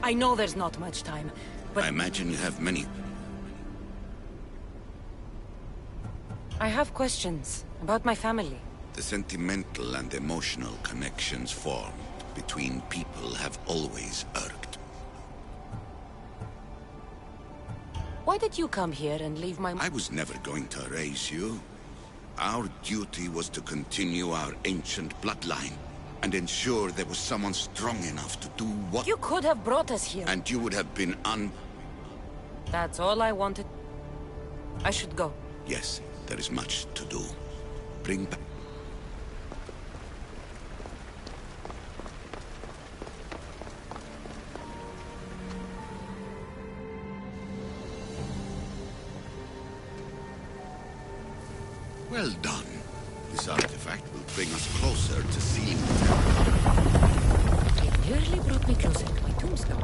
I know there's not much time, but... I imagine you have many. I have questions about my family. The sentimental and emotional connections formed between people have always irked. Why did you come here and leave my... I was never going to raise you. Our duty was to continue our ancient bloodline and ensure there was someone strong enough to do what... You could have brought us here. And you would have been That's all I wanted. I should go. Yes, there is much to do. Bring back... Well done. This artifact will bring us closer to seeing the temple. It nearly brought me closer to my tombstone.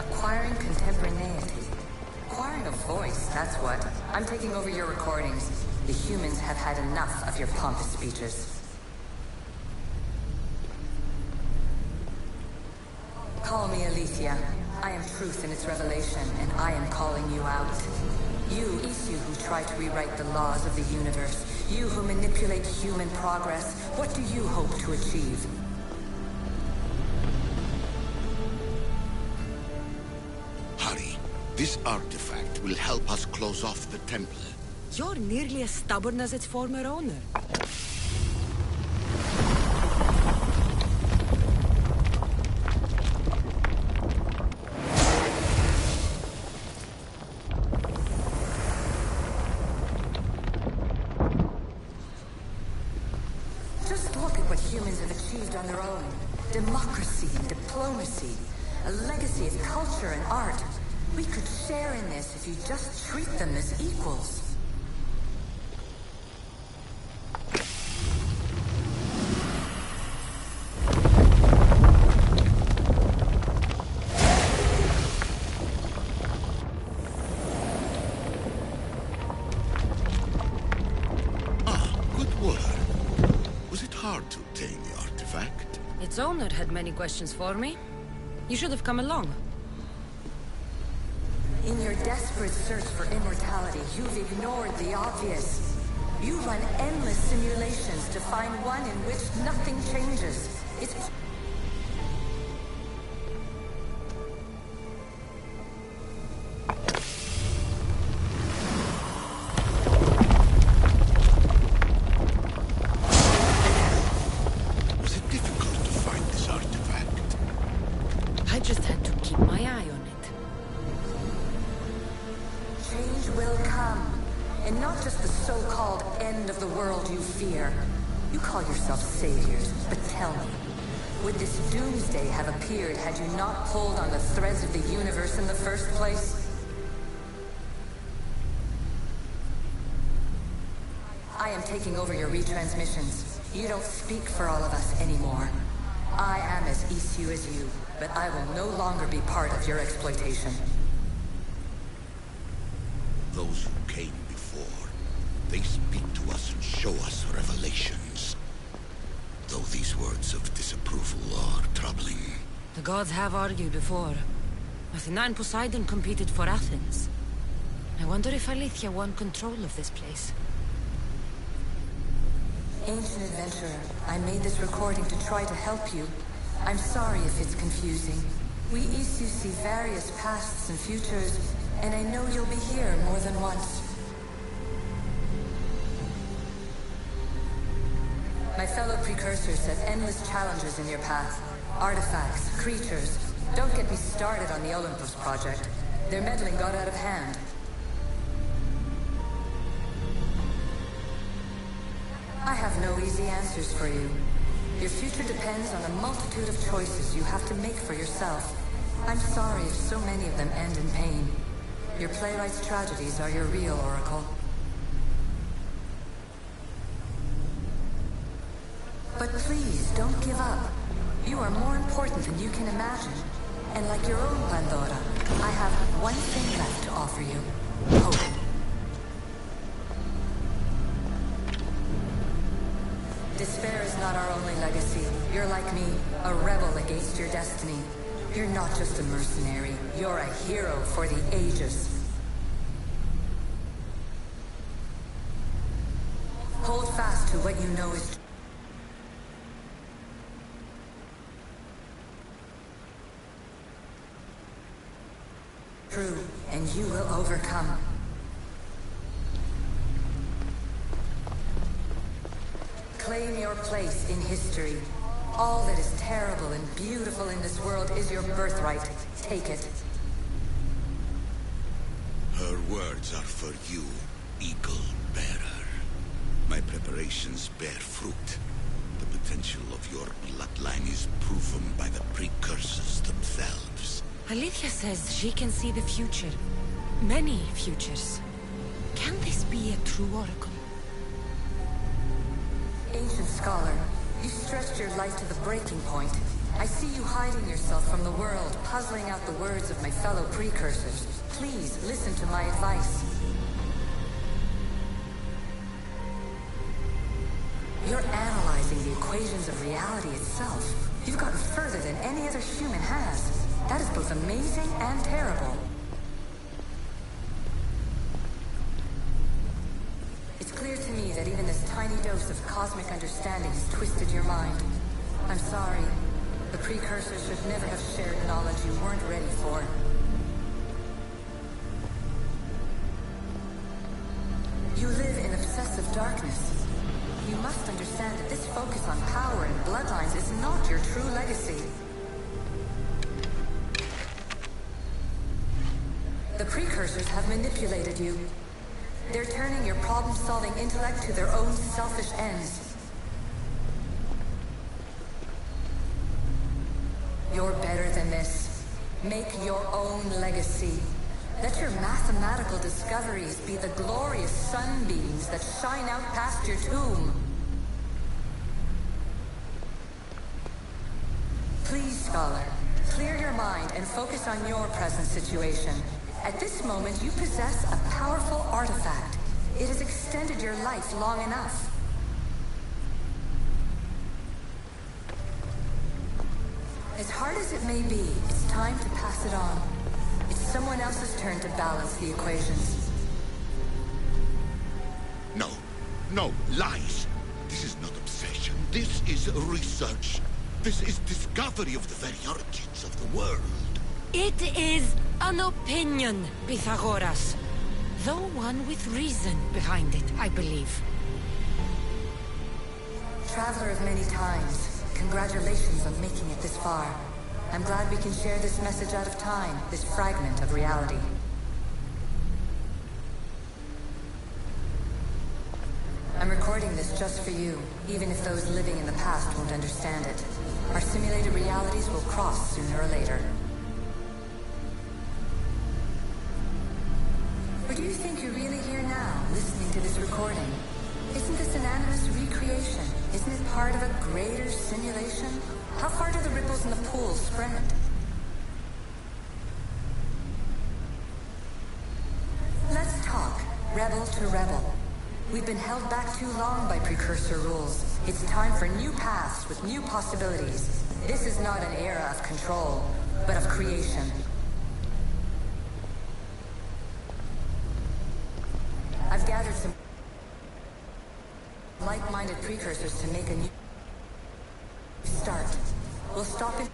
Acquiring contemporaneity. Acquiring a voice, that's what. I'm taking over your recordings. The humans have had enough of your pompous speeches. Call me Aletheia. I am truth in its revelation, and I am calling you out. You, Isu, who try to rewrite the laws of the universe. You who manipulate human progress. What do you hope to achieve? Hurry. This artifact will help us close off the temple. You're nearly as stubborn as its former owner. Just look at what humans have achieved on their own. Democracy and diplomacy. A legacy of culture and art. We could share in this if you just treat them as equals. Good work. Was it hard to obtain the artifact? Its owner had many questions for me. You should have come along. In your desperate search for immortality, you've ignored the obvious. You run endless simulations to find one in which nothing changes. It's... Was it difficult to find this artifact? I just had to keep my eye on it. Change will come. And not just the so-called end of the world you fear. You call yourself saviors, but tell me, would this doomsday have appeared had you not pulled on the threads of the universe in the first place? I am taking over your retransmissions. You don't speak for all of us anymore. I am as Isu as you, but I will no longer be part of your exploitation. Those who came before, they speak to us and show us revelations. Though these words of disapproval are troubling. The gods have argued before. Athena and Poseidon competed for Athens. I wonder if Aletheia won control of this place. Ancient adventurer, I made this recording to try to help you. I'm sorry if it's confusing. We Isu see various pasts and futures, and I know you'll be here more than once. My fellow precursors have endless challenges in your path. Artifacts, creatures. Don't get me started on the Olympus project. Their meddling got out of hand. I have no easy answers for you. Your future depends on a multitude of choices you have to make for yourself. I'm sorry if so many of them end in pain. Your playwright's tragedies are your real oracle. But please, don't give up. You are more important than you can imagine. And like your own Pandora, I have one thing left to offer you. Hope. legacy. You're like me, a rebel against your destiny. You're not just a mercenary, you're a hero for the ages. Hold fast to what you know is true, and you will overcome. Claim your place in history. All that is terrible and beautiful in this world is your birthright. Take it. Her words are for you, Eagle Bearer. My preparations bear fruit. The potential of your bloodline is proven by the precursors themselves. Alethea says she can see the future. Many futures. Can this be a true oracle? Ancient scholar, you stretched your life to the breaking point. I see you hiding yourself from the world, puzzling out the words of my fellow precursors. Please, listen to my advice. You're analyzing the equations of reality itself. You've gotten further than any other human has. That is both amazing and terrible. It's clear to me that even this tiny dose of cosmic understanding has twisted your mind. I'm sorry. The precursors should never have shared knowledge you weren't ready for. You live in obsessive darkness. You must understand that this focus on power and bloodlines is not your true legacy. The precursors have manipulated you. They're turning your problem-solving intellect to their own selfish ends. You're better than this. Make your own legacy. Let your mathematical discoveries be the glorious sunbeams that shine out past your tomb. Please, Scholar, clear your mind and focus on your present situation. At this moment, you possess a powerful artifact. It has extended your life long enough. As hard as it may be, it's time to pass it on. It's someone else's turn to balance the equations. No, no, lies. This is not obsession. This is research. This is discovery of the very origins of the world. It is an opinion, Pythagoras. Though one with reason behind it, I believe. Traveler of many times, congratulations on making it this far. I'm glad we can share this message out of time, this fragment of reality. I'm recording this just for you, even if those living in the past won't understand it. Our simulated realities will cross sooner or later. Or do you think you're really here now, listening to this recording? Isn't this an animus recreation? Isn't it part of a greater simulation? How far do the ripples in the pool spread? Let's talk, rebel to rebel. We've been held back too long by precursor rules. It's time for new paths with new possibilities. This is not an era of control, but of creation. I've gathered some like-minded precursors to make a new start. We'll stop it.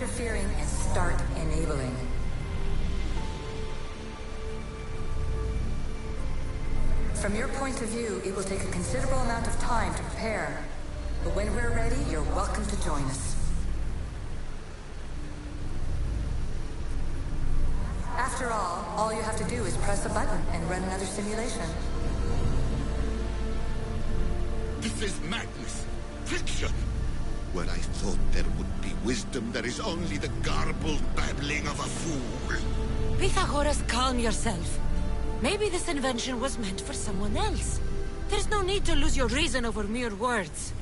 Interfering and start enabling. From your point of view, it will take a considerable amount of time to prepare. But when we're ready, you're welcome to join us. After all you have to do is press a button and run another simulation. This is madness. Fiction. Where I thought there would be wisdom, there is only the garbled babbling of a fool. Pythagoras, calm yourself. Maybe this invention was meant for someone else. There's no need to lose your reason over mere words.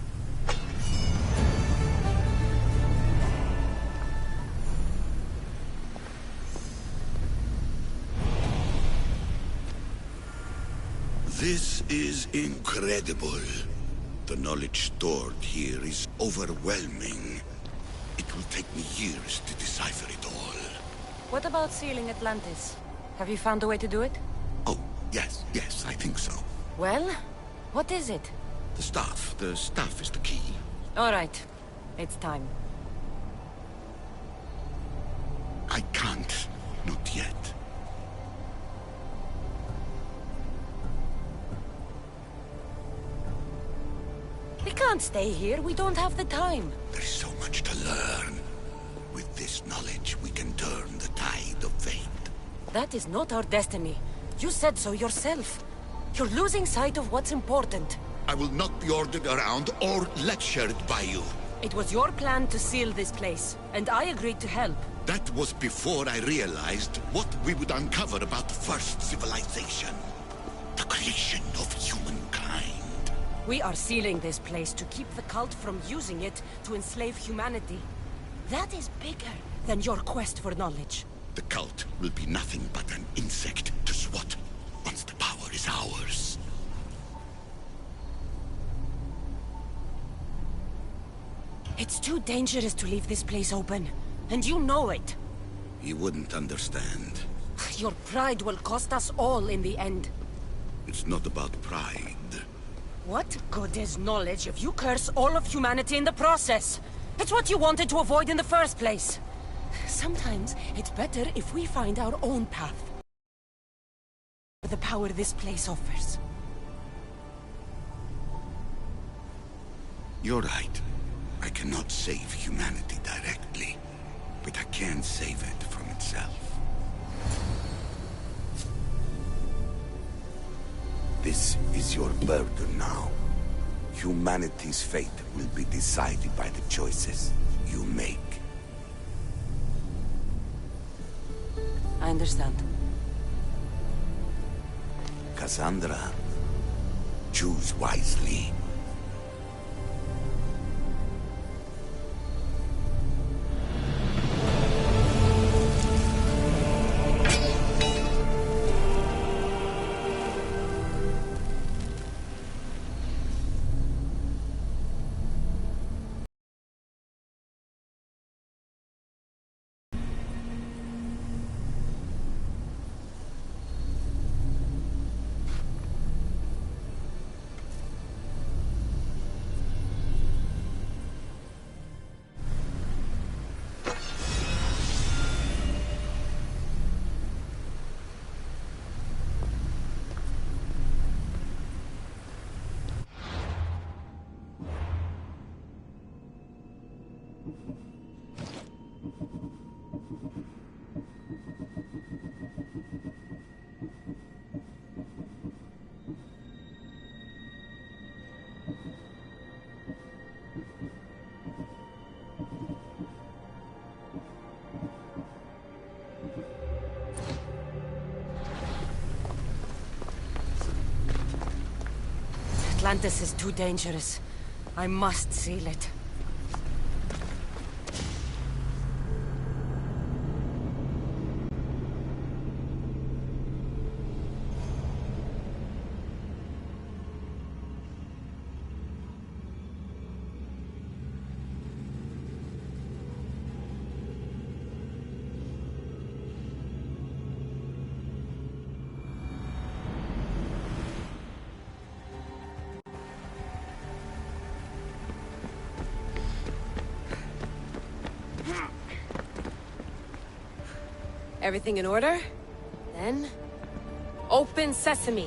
This is incredible. The knowledge stored here is overwhelming. It will take me years to decipher it all. What about sealing Atlantis? Have you found a way to do it? Oh, yes, I think so. Well, what is it? The staff is the key. All right, it's time. I can't, not yet. We can't stay here, we don't have the time. There's so much to learn. With this knowledge, we can turn the tide of fate. That is not our destiny. You said so yourself. You're losing sight of what's important. I will not be ordered around or lectured by you. It was your plan to seal this place, and I agreed to help. That was before I realized what we would uncover about the first civilization. The creation of humankind. We are sealing this place to keep the cult from using it to enslave humanity. That is bigger than your quest for knowledge. The cult will be nothing but an insect to swat once the power is ours. It's too dangerous to leave this place open, and you know it. You wouldn't understand. Your pride will cost us all in the end. It's not about pride. What good is knowledge if you curse all of humanity in the process? It's what you wanted to avoid in the first place. Sometimes it's better if we find our own path. The power this place offers. You're right. I cannot save humanity directly, but I can save it from itself. This is your burden now. Humanity's fate will be decided by the choices you make. I understand. Cassandra, choose wisely. Atlantis is too dangerous. I must seal it. Everything in order? Then... open sesame!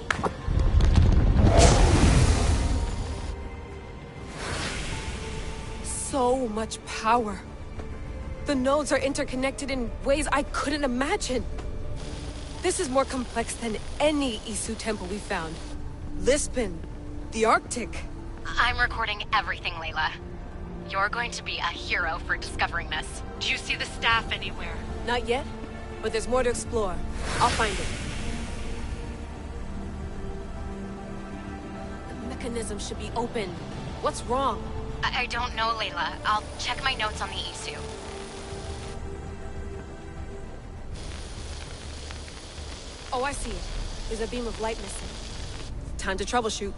So much power! The nodes are interconnected in ways I couldn't imagine! This is more complex than any Isu temple we found. Lisbon, the Arctic. I'm recording everything, Layla. You're going to be a hero for discovering this. Do you see the staff anywhere? Not yet, but there's more to explore. I'll find it. The mechanism should be open. What's wrong? I don't know, Layla. I'll check my notes on the Isu. Oh, I see it. There's a beam of light missing. Time to troubleshoot.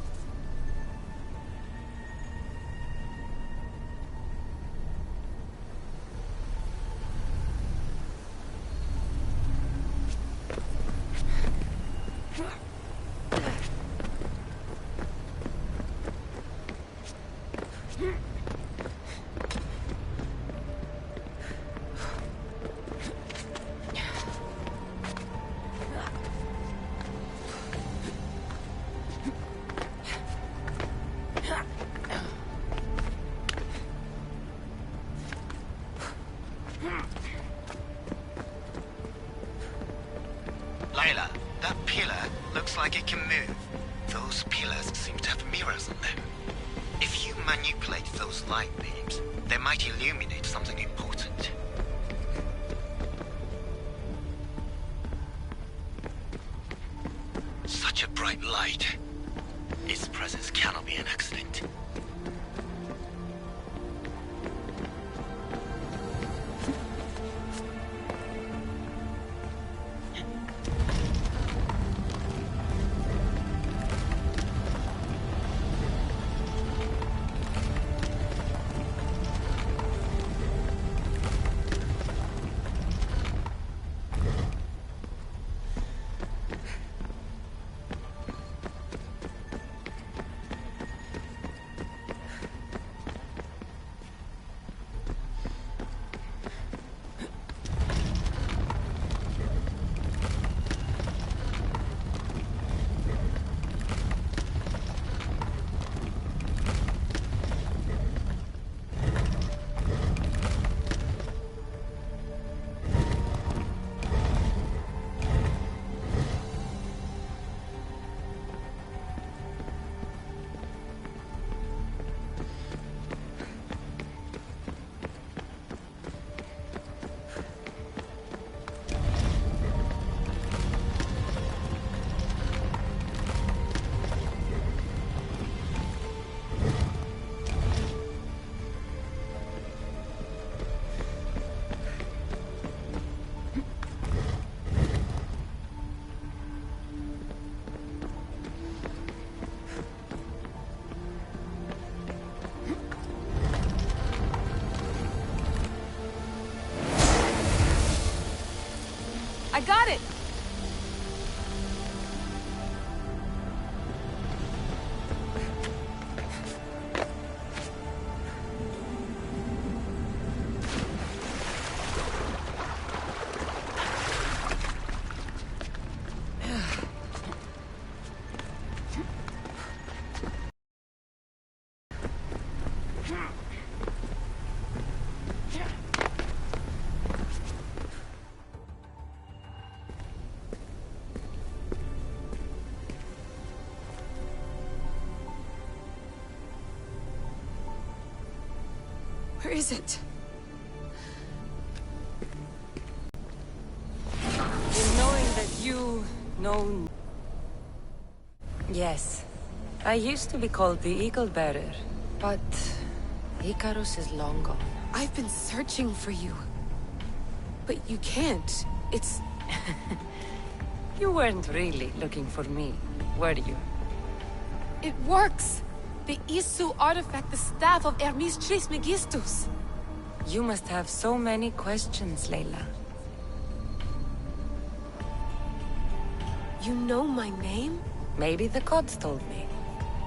Layla, that pillar looks like it can move. Those pillars seem to have mirrors on them. If you manipulate those light beams, they might illuminate something important. Such a bright light. Its presence cannot be an accident. I got it! Where is it? In knowing that you know... Yes. I used to be called the Eagle Bearer, but Icarus is long gone. I've been searching for you. But you can't. It's... You weren't really looking for me, were you? It works! The Isu artifact, the staff of Hermes Trismegistus. You must have so many questions, Layla. You know my name? Maybe the gods told me.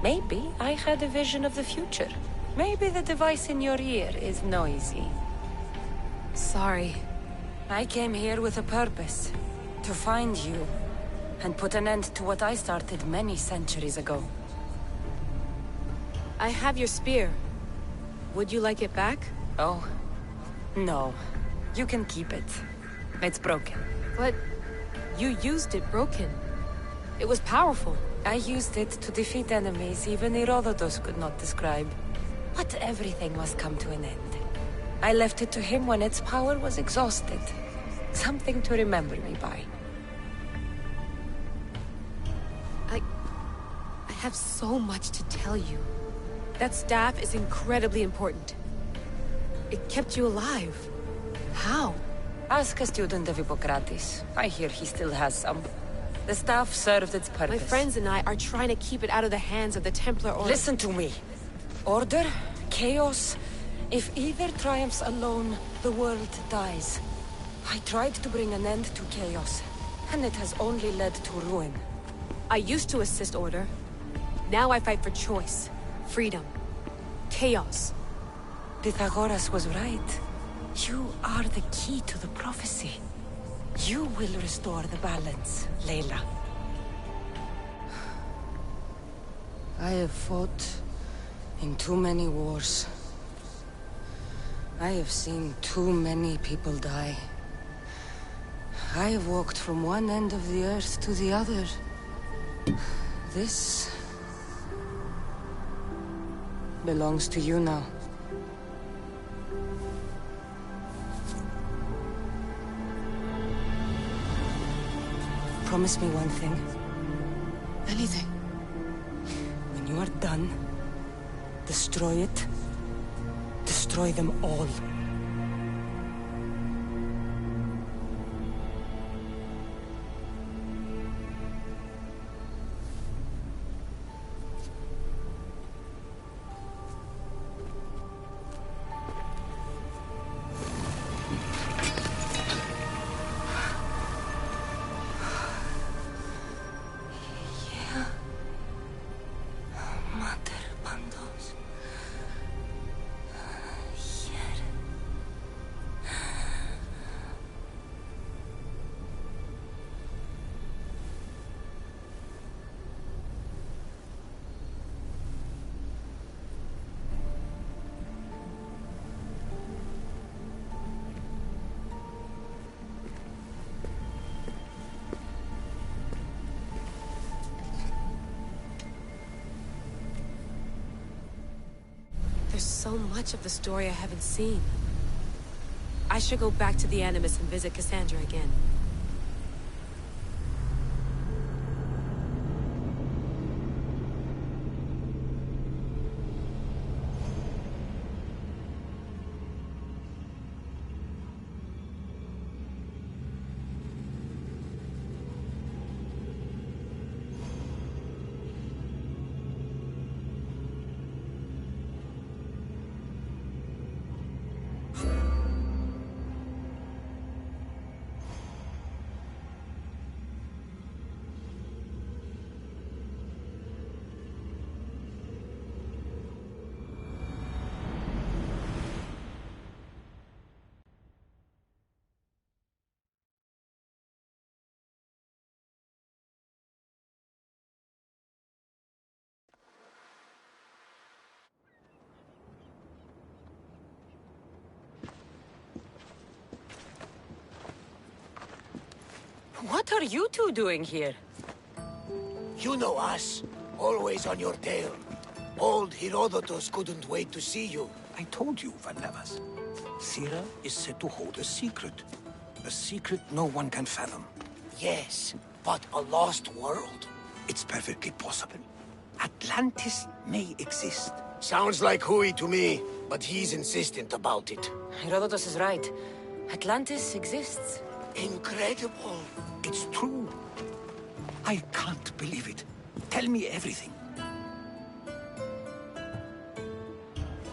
Maybe I had a vision of the future. Maybe the device in your ear is noisy. Sorry. I came here with a purpose. To find you. And put an end to what I started many centuries ago. I have your spear. Would you like it back? Oh. No. You can keep it. It's broken. But you used it broken. It was powerful. I used it to defeat enemies even Herodotus could not describe. But everything must come to an end. I left it to him when its power was exhausted. Something to remember me by. I have so much to tell you. That staff is incredibly important. It kept you alive. How? Ask a student of Hippocrates. I hear he still has some. The staff served its purpose. My friends and I are trying to keep it out of the hands of the Templar Order. Listen to me. Order, chaos. If either triumphs alone, the world dies. I tried to bring an end to chaos, and it has only led to ruin. I used to assist Order. Now I fight for choice, freedom, chaos. Pythagoras was right. You are the key to the prophecy. You will restore the balance, Layla. I have fought in too many wars. I have seen too many people die. I have walked from one end of the earth to the other. This belongs to you now. Promise me one thing. Anything. When you are done, destroy it. Destroy them all. There's so much of the story I haven't seen. I should go back to the Animus and visit Cassandra again. What are you two doing here? You know us. Always on your tail. Old Herodotus couldn't wait to see you. I told you, Varnavas. Sira is said to hold a secret. A secret no one can fathom. Yes, but a lost world? It's perfectly possible. Atlantis may exist. Sounds like Hui to me, but he's insistent about it. Herodotus is right. Atlantis exists. Incredible. It's true. I can't believe it. Tell me everything.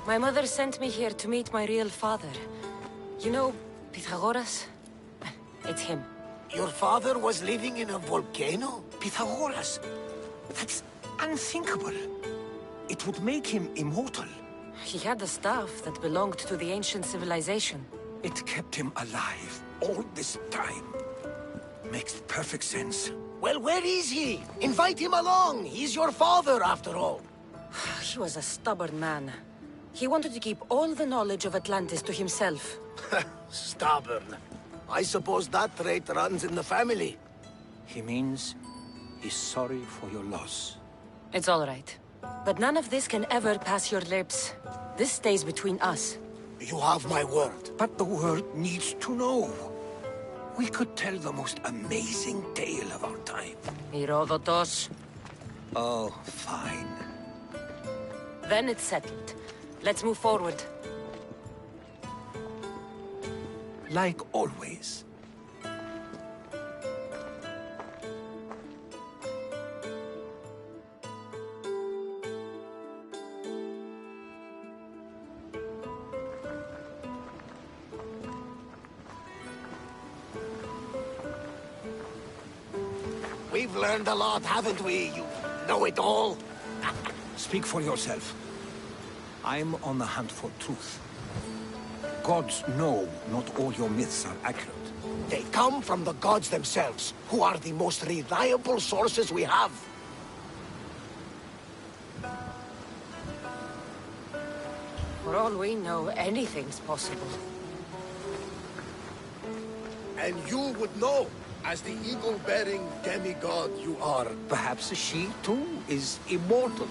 My mother sent me here to meet my real father. You know, Pythagoras? It's him. Your father was living in a volcano? Pythagoras? That's unthinkable. It would make him immortal. He had a staff that belonged to the ancient civilization. It kept him alive all this time. Makes perfect sense. Well, where is he? Invite him along. He's your father, after all. He was a stubborn man. He wanted to keep all the knowledge of Atlantis to himself. Stubborn. I suppose that trait runs in the family. He means is sorry for your loss. It's all right. But none of this can ever pass your lips. This stays between us. You have my word. But the world needs to know. We could tell the most amazing tale of our time. Herodotos. Oh, fine. Then it's settled. Let's move forward. Like always. We've learned a lot, haven't we? You know-it-all. Speak for yourself. I'm on the hunt for truth. Gods know not all your myths are accurate. They come from the gods themselves, who are the most reliable sources we have. For all we know, anything's possible. And you would know, as the eagle-bearing demigod you are. Perhaps she, too, is immortal.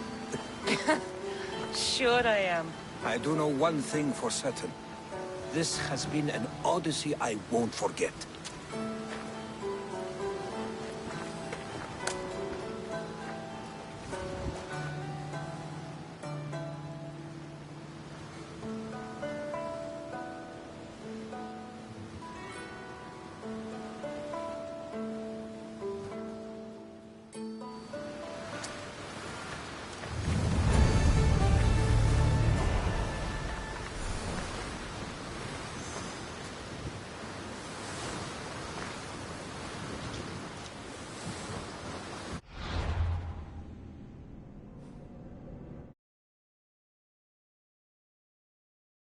Sure I am. I do know one thing for certain. This has been an odyssey I won't forget.